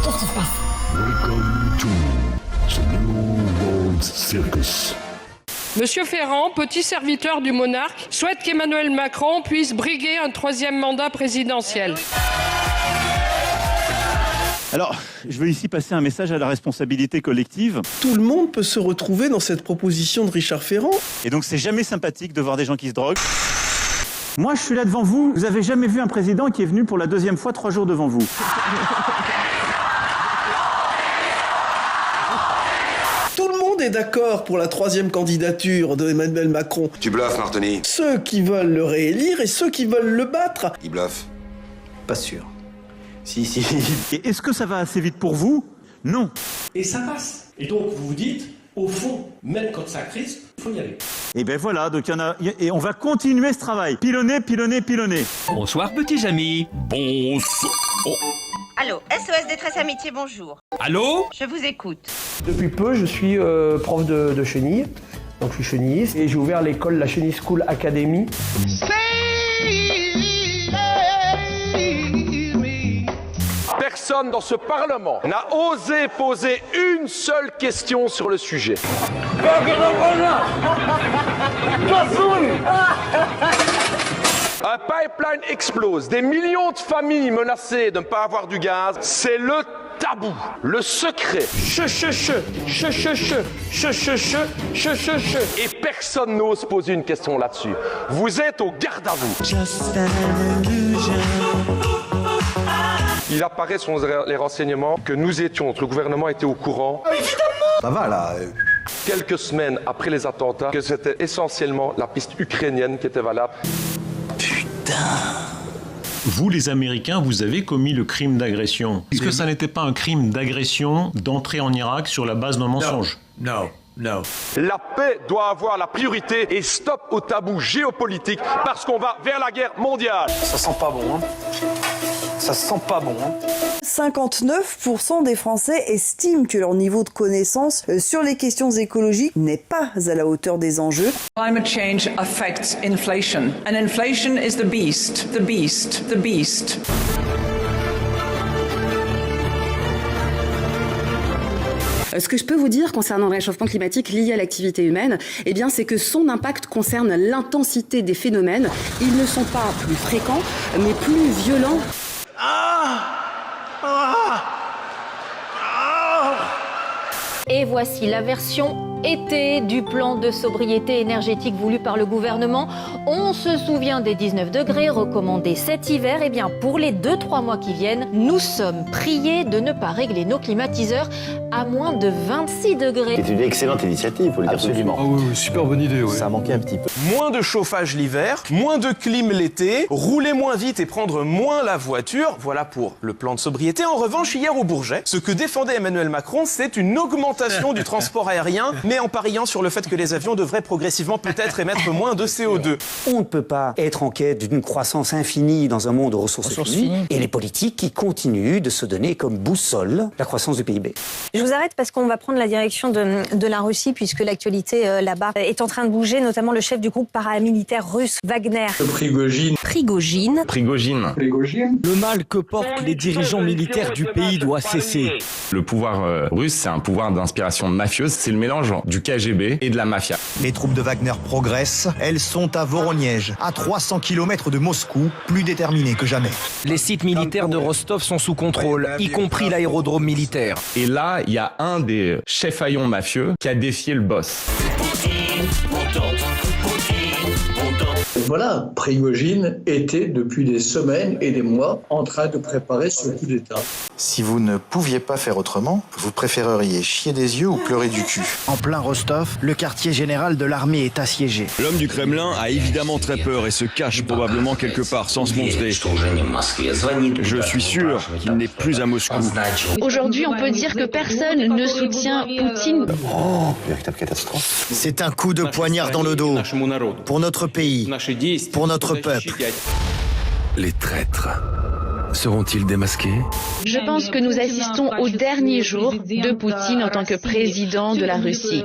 Qu'est-ce qui se passe? Welcome to the New World Circus. Monsieur Ferrand, petit serviteur du monarque, souhaite qu'Emmanuel Macron puisse briguer un 3e mandat présidentiel. Alors, je veux ici passer un message à la responsabilité collective. Tout le monde peut se retrouver dans cette proposition de Richard Ferrand. Et donc, c'est jamais sympathique de voir des gens qui se droguent. Moi, je suis là devant vous. Vous avez jamais vu un président qui est venu pour la 2e fois 3 jours devant vous. Tout le monde est d'accord pour la 3e candidature de Emmanuel Macron. Tu bluffes, Martoni. Ceux qui veulent le réélire et ceux qui veulent le battre. Il bluffe. Pas sûr. Si. Et est-ce que ça va assez vite pour vous? Non. Et ça passe. Et donc, vous vous dites, au fond, même quand ça crise, il faut y aller. Et ben voilà, donc et on va continuer ce travail. Pilonner. Bonsoir, petits amis. Bonsoir. Oh. Allô, SOS Détresse Amitié, bonjour. Allô? Je vous écoute. Depuis peu, je suis prof de chenille, donc je suis chenilliste, et j'ai ouvert l'école La Chenille School Academy. Personne dans ce Parlement n'a osé poser une seule question sur le sujet. Un pipeline explose, des millions de familles menacées de ne pas avoir du gaz, c'est le tabou, le secret. Et personne n'ose poser une question là-dessus. Vous êtes au garde à vous. Il apparaît sur les renseignements que nous étions, que le gouvernement était au courant. Évidemment. Ça va là. Quelques semaines après les attentats, que c'était essentiellement la piste ukrainienne qui était valable. Vous, les Américains, vous avez commis le crime d'agression. Est-ce que ça n'était pas un crime d'agression d'entrer en Irak sur la base d'un mensonge? Non. La paix doit avoir la priorité et stop au tabou géopolitique parce qu'on va vers la guerre mondiale. Ça sent pas bon, hein. Ça sent pas bon, hein. 59% des Français estiment que leur niveau de connaissance sur les questions écologiques n'est pas à la hauteur des enjeux. Climate change affects inflation, and inflation is the beast. Ce que je peux vous dire concernant le réchauffement climatique lié à l'activité humaine, eh bien, c'est que son impact concerne l'intensité des phénomènes. Ils ne sont pas plus fréquents, mais plus violents. Et voici la version été du plan de sobriété énergétique voulu par le gouvernement. On se souvient des 19 degrés recommandés cet hiver. Eh bien, pour les 2-3 mois qui viennent, nous sommes priés de ne pas régler nos climatiseurs à moins de 26 degrés. C'est une excellente initiative, faut le dire. Absolument. Ah oui, super bonne idée, oui. Ça manquait un petit peu. Moins de chauffage l'hiver, moins de clim l'été, rouler moins vite et prendre moins la voiture. Voilà pour le plan de sobriété. En revanche, hier au Bourget, ce que défendait Emmanuel Macron, c'est une augmentation du transport aérien, mais en pariant sur le fait que les avions devraient progressivement peut-être émettre moins de CO2. On ne peut pas être en quête d'une croissance infinie dans un monde aux ressources finies, et les politiques qui continuent de se donner comme boussole la croissance du PIB. Je vous arrête parce qu'on va prendre la direction de la Russie, puisque l'actualité là-bas est en train de bouger, notamment le chef du groupe paramilitaire russe, Wagner. Prigogine. Le mal que portent les dirigeants militaires du pays doit cesser. Le pouvoir russe, c'est un pouvoir d'inspiration mafieuse, c'est le mélange du KGB et de la mafia. Les troupes de Wagner progressent, elles sont à Voronej, à 300 km de Moscou, plus déterminées que jamais. Les sites militaires de Rostov sont sous contrôle, y compris l'aérodrome militaire. Et là, il y a un des chefs haillons mafieux qui a défié le boss. Voilà, Prigogine était depuis des semaines et des mois en train de préparer ce coup d'État. Si vous ne pouviez pas faire autrement, vous préféreriez chier des yeux ou pleurer du cul. En plein Rostov, le quartier général de l'armée est assiégé. L'homme du Kremlin a évidemment très peur et se cache probablement quelque part sans se montrer. Je suis sûr qu'il n'est plus à Moscou. Aujourd'hui, on peut dire que personne ne soutient Poutine. Oh, véritable catastrophe. C'est un coup de poignard dans le dos pour notre pays, pour notre peuple. Les traîtres seront-ils démasqués? Je pense que nous assistons au dernier jour de Poutine en tant que président de la Russie.